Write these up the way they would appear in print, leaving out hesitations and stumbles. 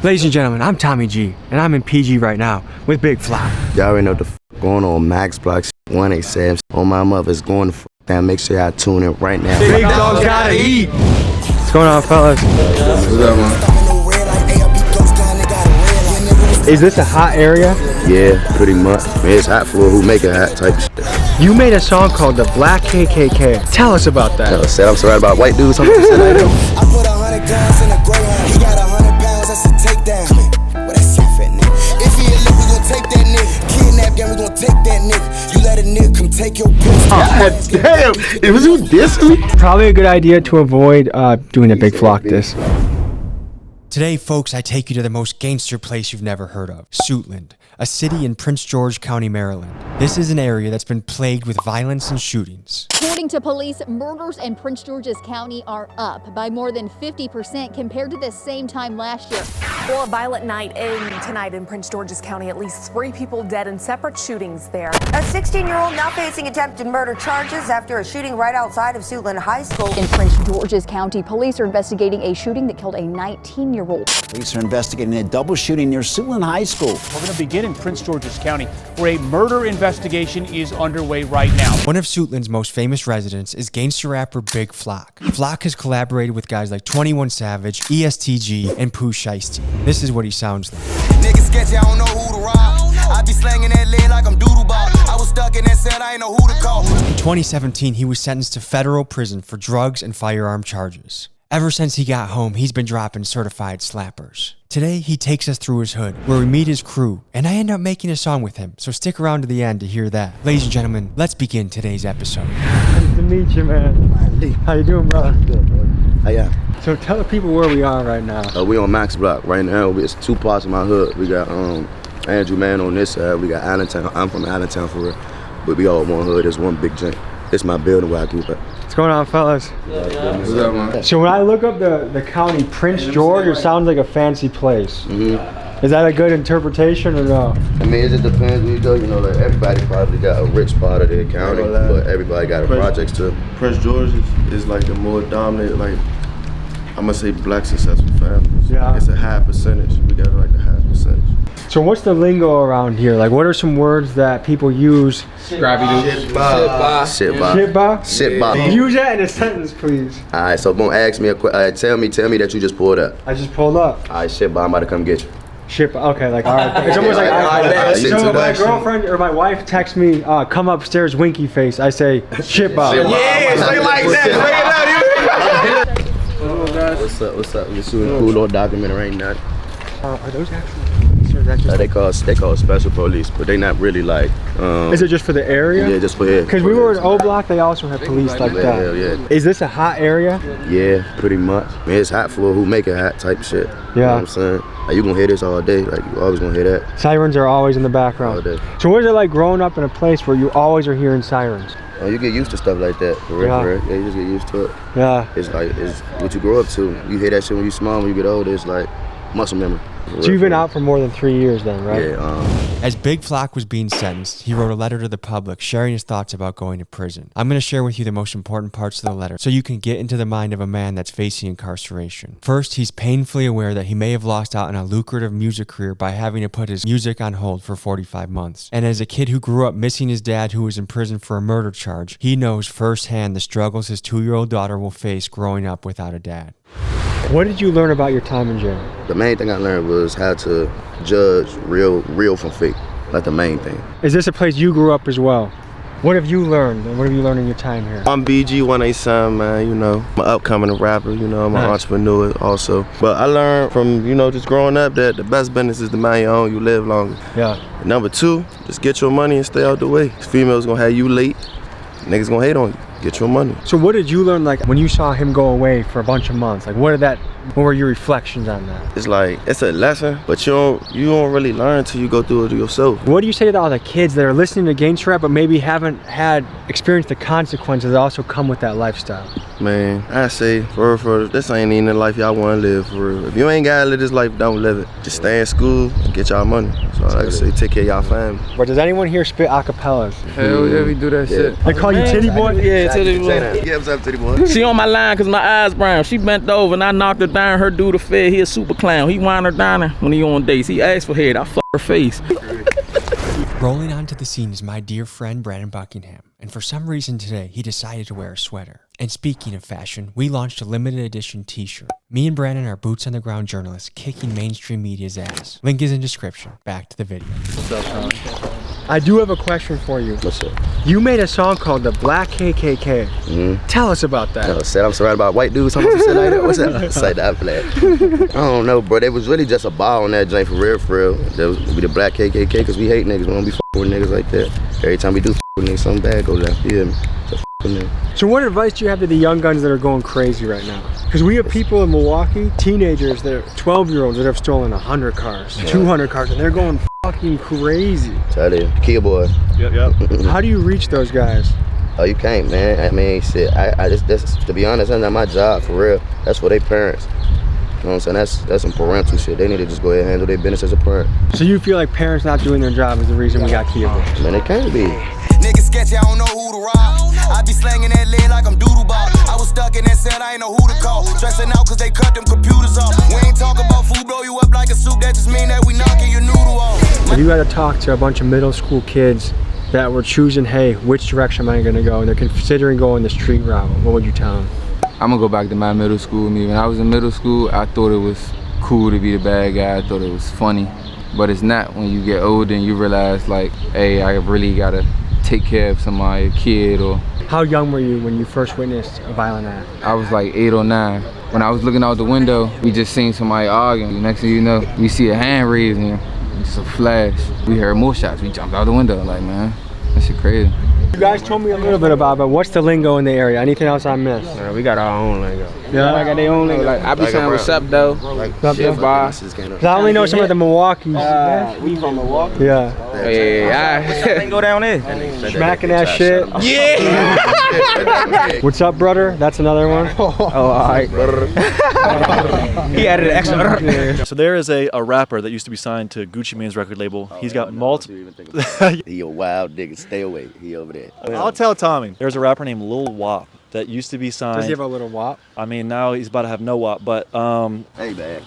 Ladies and gentlemen, I'm Tommy G, and I'm in PG right now with Big Flack. Y'all already know what the going on. Max Blocks 187 on my mother's going to down. Make sure y'all tune in right now. Big dog gotta eat. What's going on, fellas? What's up, man? Is this a hot area? Yeah, pretty much. Man, it's hot for who make it hot type shit. You made a song called The Black KKK. Tell us about that. I said I'm sorry about white dudes. Something like that. I put 100 guns in a Greyhound. He got 100 pounds. That's a takedown. Well, that's your fat nigga. If he a lick, we gon' take that nigga. Kidnap him, we gon' take that nigga. You let a nigga come take your piss. God damn! It was you dissing me? Probably a good idea to avoid doing a Big Flock diss. Today, folks, I take you to the most gangster place you've never heard of, Suitland, a city in Prince George County, Maryland. This is an area that's been plagued with violence and shootings. According to police, murders in Prince George's County are up by more than 50% compared to the same time last year. Well, a violent night tonight in Prince George's County. At least 3 people dead in separate shootings there. A 16-year-old now facing attempted murder charges after a shooting right outside of Suitland High School. In Prince George's County, police are investigating a shooting that killed a 19-year-old. Police are investigating a double shooting near Suitland High School. We're going to begin in Prince George's County, where a murder investigation is underway right now. One of Suitland's most famous residents is gangster rapper Big Flack. Flack has collaborated with guys like 21 Savage, ESTG, and Pooh Shiesty. This is what he sounds like. Niggas sketchy, I don't know who to rob. I be slanging that lead like I'm doodle ball. I was stuck in that cell, I ain't know who to call. In 2017, he was sentenced to federal prison for drugs and firearm charges. Ever since he got home, he's been dropping certified slappers. Today, he takes us through his hood, where we meet his crew, and I end up making a song with him, so stick around to the end to hear that. Ladies and gentlemen, let's begin today's episode. Nice to meet you, man. How you doing, brother? Good, boy. How ya? So tell the people where we are right now. We on Max Block right now. It's 2 parts of my hood. We got Andrew Man on this side. We got Allentown. I'm from Allentown for real, but we all one hood. It's one big joint. It's my building where I keep it. What's going on, fellas? What's up, man? So when I look up the county, Prince George, it sounds like a fancy place. Is that a good interpretation or no? I mean, it just depends where you go. You know, like everybody probably got a rich part of their county, but everybody got a projects too. Prince George is like the more dominant, like I'm gonna say black successful families. Yeah. It's a high percentage. We got like the high percentage. So what's the lingo around here? Like, what are some words that people use? Scrappy dude. Shit bar. Use that in a sentence, please. All right, so don't ask me a question. Tell me that you just pulled up. I just pulled up. All right, shit bar, I'm about to come get you. Shit, okay, like, all right. It's almost like, so my girlfriend or my wife texts me, come upstairs, winky face. I say, shit bar. Yeah, say like that. What's up? We're shooting a cool little documentary right now. Are those actually? They call special police, but they not really like. Is it just for the area? Yeah, just for here. Because we were in O Block, they also have police like that. Yeah. Is this a hot area? Yeah, pretty much. Man, it's hot for who make it hot type shit. Yeah. You know what I'm saying? Like, you gonna hear this all day. Like, you always gonna hear that. Sirens are always in the background. All day. So what is it like growing up in a place where you always are hearing sirens? Oh, you get used to stuff like that. For real, Yeah. for real. Yeah, you just get used to it. Yeah. It's like, it's what you grow up to. You hear that shit when you small, when you get older, it's like muscle memory. So you've been out for more than 3 years then, right? Yeah. As Big Flack was being sentenced, he wrote a letter to the public sharing his thoughts about going to prison. I'm going to share with you the most important parts of the letter so you can get into the mind of a man that's facing incarceration. First, he's painfully aware that he may have lost out on a lucrative music career by having to put his music on hold for 45 months. And as a kid who grew up missing his dad who was in prison for a murder charge, he knows firsthand the struggles his 2-year-old daughter will face growing up without a dad. What did you learn about your time in jail? The main thing I learned was how to judge real from fake. That's the main thing. Is this a place you grew up as well? What have you learned, and what have you learned in your time here? I'm BG187, man. You know, I'm an upcoming rapper. You know, I'm an entrepreneur also. But I learned from just growing up that the best business is to mind your own. You live longer. Yeah. And number 2, just get your money and stay out the way. Females gonna have you late. Niggas gonna hate on you. Get your money. So what did you learn, like, when you saw him go away for a bunch of months? Like, what were your reflections on that? It's like, it's a lesson, but you don't really learn until you go through it yourself. What do you say to all the kids that are listening to gangster rap but maybe haven't experienced the consequences that also come with that lifestyle? Man, I say, for this ain't even the life y'all wanna live, for real. If you ain't gotta live this life, don't live it. Just stay in school and get y'all money. So like I say, take care of y'all family. But does anyone here spit acapellas? Hell yeah, we do that shit. They call you Titty Boy? Yeah, Titty Boy. Yeah, what's up, Titty Boy? She on my line cause my eyes brown. She bent over and I knocked her down her dude a fed. He a super clown. He wind her down when he on dates. He asked for head. I fuck her face. Rolling onto the scene is my dear friend Brandon Buckingham, and for some reason today he decided to wear a sweater. And speaking of fashion, we launched a limited edition t-shirt. Me and Brandon are boots on the ground journalists kicking mainstream media's ass. Link is in description. Back to the video. What's up, Sean? I do have a question for you. What's up? You made a song called The Black KKK. Tell us about that. I said I'm surrounded by white dudes. Something like that. What's that? Say that, Flack. I don't know, bro. It was really just a ball on that joint for real, for real. That was be the Black KKK because we hate niggas. We don't be fucking with niggas like that. Every time we do with niggas, something bad goes down. Yeah. So what advice do you have to the young guns that are going crazy right now? Because we have people in Milwaukee, teenagers that are 12-year-olds that have stolen 100 cars, 200 cars, and they're going fucking crazy. Tell you, kid boy. Yep. How do you reach those guys? Oh, you can't, man. I mean, shit. I just to be honest, that's not my job for real. That's for their parents. You know what I'm saying? That's some parental shit. They need to just go ahead and handle their business as a parent. So you feel like parents not doing their job is the reason we got kid boys? Man, it can't be. Niggas sketchy, I don't know who to rob. I be slanging that lead like I'm doodle ball. I was stuck in that cell, I ain't know who to call. Stressing out cause they cut them computers off. We ain't talking about food, blow you up like a soup. That just mean that we knocking your noodle off. If you had to talk to a bunch of middle school kids that were choosing, hey, which direction am I gonna go? And they're considering going the street route, what would you tell them? I'm gonna go back to my middle school. Me, when I was in middle school, I thought it was cool to be the bad guy. I thought it was funny. But it's not when you get older and you realize like, hey, I really gotta take care of somebody, a kid or... How young were you when you first witnessed a violent act? I was like 8 or 9. When I was looking out the window, we just seen somebody arguing. Next thing you know, we see a hand raised and it's a flash. We heard more shots. We jumped out the window. Like, man, that shit crazy. You guys told me a little bit about it, but what's the lingo in the area? Anything else I missed? We got our own lingo. Yeah, I got their own lingo. Like, I be saying what's up though. Like, shit, bar. Cause I only know some of the Milwaukee's. We from Milwaukee. Yeah. Yeah. Go down there. Smacking that shit. Yeah. What's up, brother? That's another one. Oh, all right. He added an extra. So there is a rapper that used to be signed to Gucci Mane's record label. He's got multiple. He a wild nigga. Stay away. He over there. I'll tell Tommy. There's a rapper named Lil Wop that used to be signed. Does he have a little wop? I mean, now he's about to have no wop, but Hey, man.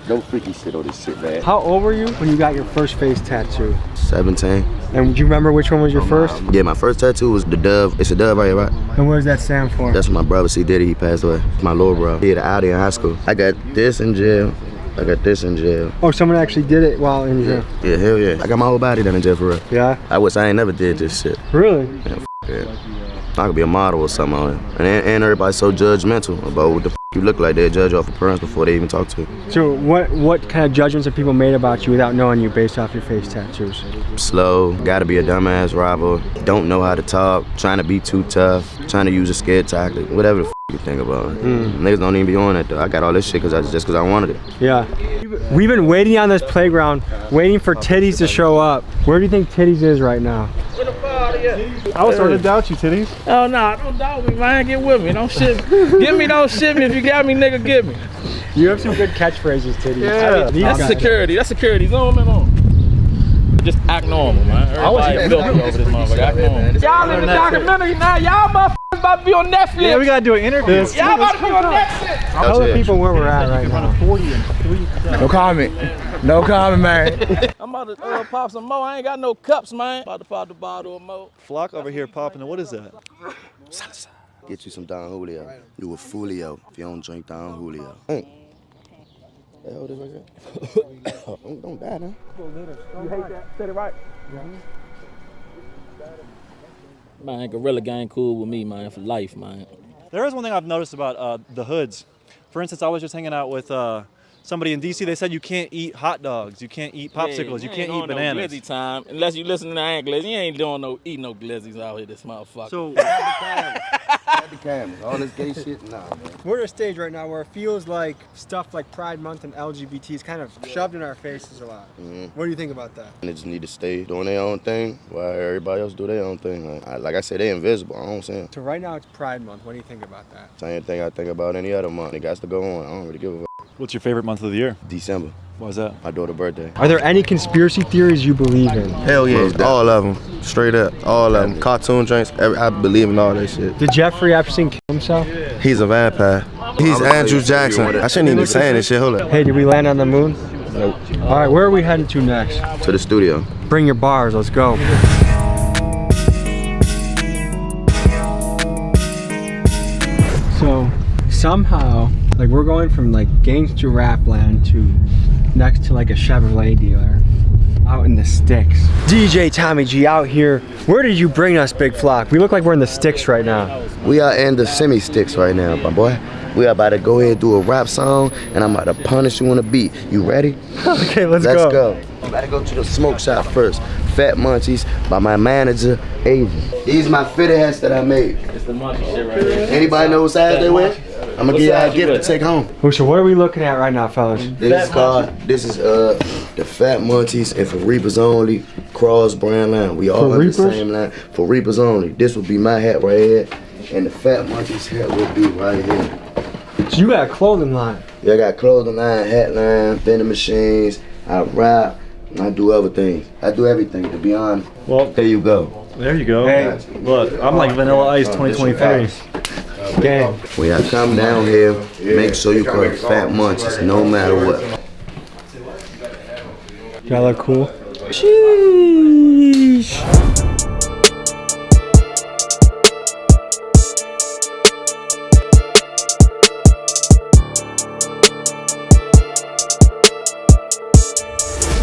Don't freaky shit on this shit, man. How old were you when you got your first face tattoo? 17. And do you remember which one was your first? Yeah, my first tattoo was the dove. It's a dove right here, right? And what does that stand for? That's my brother, C. Diddy. He passed away. My little bro. He had an Audi in high school. I got this in jail. I got this in jail. Oh, someone actually did it while in jail? Yeah, hell yeah. I got my whole body done in jail for real. Yeah? I wish I ain't never did this shit. Really? Yeah. I could be a model or something on it. And everybody's so judgmental about what the you look like. They judge off appearance before they even talk to you. So what kind of judgments have people made about you without knowing you based off your face tattoos? Slow, gotta be a dumbass robber, don't know how to talk, trying to be too tough, trying to use a scared tactic, whatever the you think about it. Niggas don't even be on it though. I got all this shit just because I wanted it. Yeah. We've been waiting on this playground, waiting for Titties to show up. Where do you think Titties is right now? I was starting to doubt you, Titties. Oh, no, don't doubt me, man. Get with me. Don't shit. Give me, don't shit me. If you got me, nigga, give me. You have some good catchphrases, Titties. Yeah. That's security. That's security. Zoom in on. Just act normal, man. Everybody filthy over this motherfucker. Act normal. Y'all in the documentary now. Y'all motherfuckers about to be on Netflix. Yeah, we gotta do an interview. Y'all about to be on Netflix. Tell the people where we're at right now. No comment. No comment, man. I'm about to pop some more. I ain't got no cups, man. About to pop the bottle of more. Flock over here popping. What is that? Get you some Don Julio. You a Fulio if you don't drink Don Julio. Hey, hold this right here. Don't die now. You hate that? Said it right. Man, Gorilla Gang cool with me, man, for life, man. There is one thing I've noticed about the hoods. For instance, I was just hanging out with somebody in DC. They said you can't eat hot dogs, you can't eat popsicles, you can't eat bananas. No glizzy time, unless you listen to Aunt Glizzy. You ain't doing eating no glizzies out here, this motherfucker. So, the cameras, all this gay shit, nah, man. We're at a stage right now where it feels like stuff like Pride Month and LGBT is kind of shoved in our faces a lot. What do you think about that? They just need to stay doing their own thing while everybody else do their own thing. Like I said, they invisible, I don't see them. So right now it's Pride Month. What do you think about that? Same thing I think about any other month. It got to go on. I don't really give a fuck. What's your favorite month of the year? December. Why is that? My daughter's birthday. Are there any conspiracy theories you believe in? Hell yeah, all of them. Straight up, all of them. Cartoon drinks, I believe in all that shit. Did Jeffrey Epstein kill himself? He's a vampire. He's Andrew Jackson. I shouldn't even be saying this shit. Hold up. Hey, did we land on the moon? Nope. All right, where are we heading to next? To the studio. Bring your bars, let's go. So somehow, like we're going from like gangster rap land to next to like a Chevrolet dealer out in the sticks. DJ Tommy G out here. Where did you bring us, Big Flock? We look like we're in the sticks right now. We are in the semi-sticks right now, my boy. We are about to go ahead and do a rap song, and I'm about to punish you on a beat. You ready? Okay, let's go. Let's go. I'm about to go to the smoke shop first. Fat Munchies by my manager, Avery. These are my fitted hats that I made. It's the Munchie shit right here. Anybody know what size they wear? I'm gonna give you a gift to take home. Oh, so what are we looking at right now, fellas? This is the Fat Munchies, and for Reapers only, cross brand line. We all under the same line. For Reapers only. This will be my hat right here, and the Fat Munchies hat will be right here. So you got a clothing line? Yeah, I got clothing line, hat line, vending machines. I rap. I do other things. I do everything, to be honest. Well, there you go. There you go. Hey. Look, I'm like Vanilla Ice 2023. Gang. When I come down here, make sure you call it Fat Munchies, no matter what. Y'all look cool. Sheesh.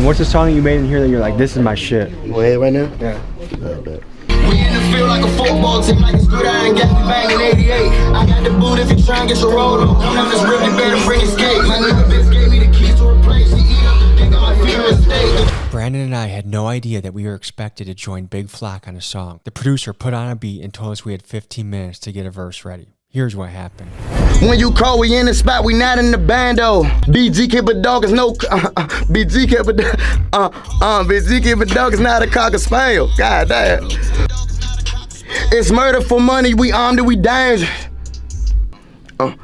What's the song you made in here that you're like, this is my shit? Go ahead right now? Yeah. We in the field like a football team, like it's good, I ain't got me banging 88. I got the boot if you try and get your roll on. Don't have this rip, you better bring a skate. My new bitch gave me the keys to replace. He eat up the dick on my fear estate. Brandon and I had no idea that we were expected to join Big Flack on a song. The producer put on a beat and told us we had 15 minutes to get a verse ready. Here's what happened. When you call, we in the spot, we not in the bando. BG keep a dog is no BG keep a dog is not a cocker spaniel. God damn. It's murder for money, we armed and we dangerous. I'm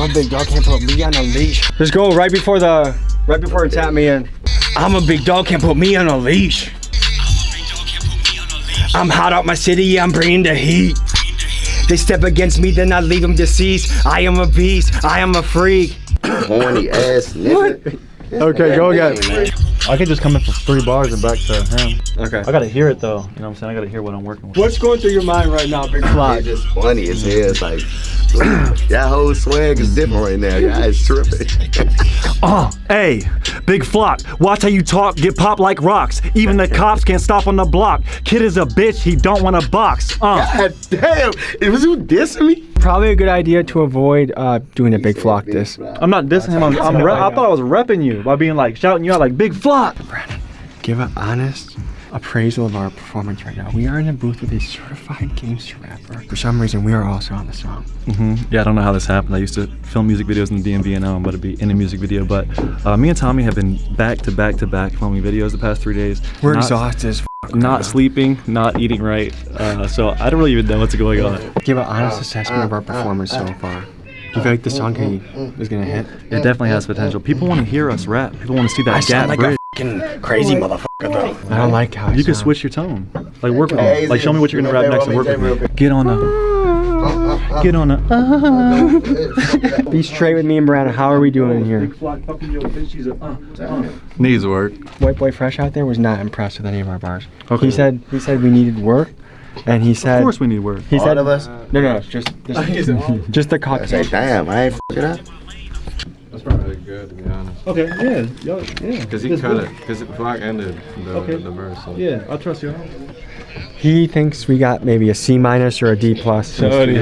a big dog, can't put me on a leash. Just go right before it tap me in. I'm a big dog, can't put me on a leash. I'm hot out my city, yeah, I'm bringing the heat. They step against me, then I leave them deceased. I am a beast, I am a freak. Horny ass nigga. Okay, go again. I could just come in for 3 bars and back to him. Okay. I gotta hear it though. You know what I'm saying? I gotta hear what I'm working with. What's going through your mind right now, Big Fly? It's just funny as hell. It's like, that whole swag is different right now. Your eyes tripping. Hey, Big Flock, watch how you talk, get popped like rocks. Even the cops can't stop on the block. Kid is a bitch, he don't want to box. God damn, was you dissing me? Probably a good idea to avoid doing a Big Flock diss. I'm not dissing him, I thought I was repping you by being like, shouting you out like, Big Flock. Brandon, give an honest appraisal of our performance right now. We are in a booth with a certified gangster rapper. For some reason, we are also on the song. Yeah, I don't know how this happened. I used to film music videos in the DMV, and now I'm about to be in a music video. But me and Tommy have been back to back filming videos the past 3 days. We're exhausted as not sleeping, not eating right. So I don't really even know what's going on. Give an honest assessment of our performance so far. Do you feel like the song is gonna hit? It definitely has potential. People want to hear us rap. People want to see that sound gap like bridge. a crazy motherfucker though. I don't like how you can switch your tone. Like work with me. Like show me what you're gonna rap next and work with me. Get on the. Be straight with me and Brandon. How are we doing here? Needs work. White Boy Fresh out there was not impressed with any of our bars. Okay. He said we needed work. And he said, of course we need work. He said, all of us? No, just the cock. I say, damn, I ain't f***ing up. That's probably good, to be honest. Okay, yeah. Because he cut it. Because Flack ended the verse. So. Yeah, I trust you. He thinks we got maybe a C- or a D+. So B-.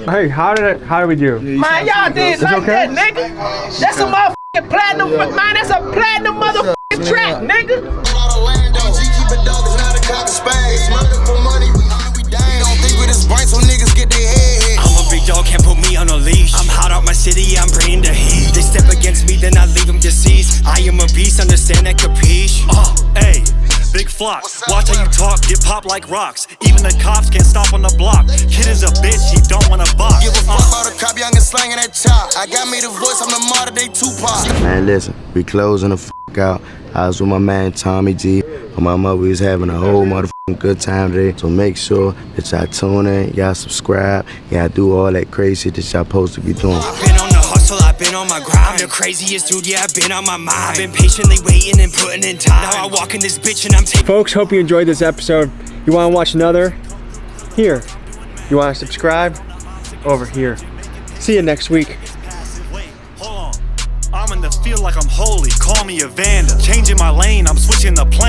Hey, how did we do? Man, y'all did like okay? that, nigga. That's a motherfucking platinum, man. That's a platinum motherfucking track, nigga. I'm a big dog, can't put me on a leash. I'm hot out my city, I'm bringing the heat. They step against me, then I leave them deceased. I am a beast, understand that capiche? Hey, big flock. Watch how you talk, get popped like rocks. Even the cops can't stop on the block. Kid is a bitch, he don't wanna box. Give a fuck about a cop, young and slanging that chop. I got me the voice, I'm the modern day Tupac. Man, listen, we closing the fuck out. I was with my man Tommy G. My mother was having a whole motherfucking good time today. So make sure that y'all tune in, y'all subscribe, y'all do all that crazy shit that y'all supposed to be doing. I've been on the hustle, I've been on my grind. I'm the craziest dude, yeah, I've been on my mind. I've been patiently waiting and putting in time. Now I walk in this bitch and I'm taking. Folks, hope you enjoyed this episode. You want to watch another? Here. You want to subscribe? Over here. See you next week. I'm in the field like I'm holy, call me a Vanda. Changing my lane, I'm switching the plan.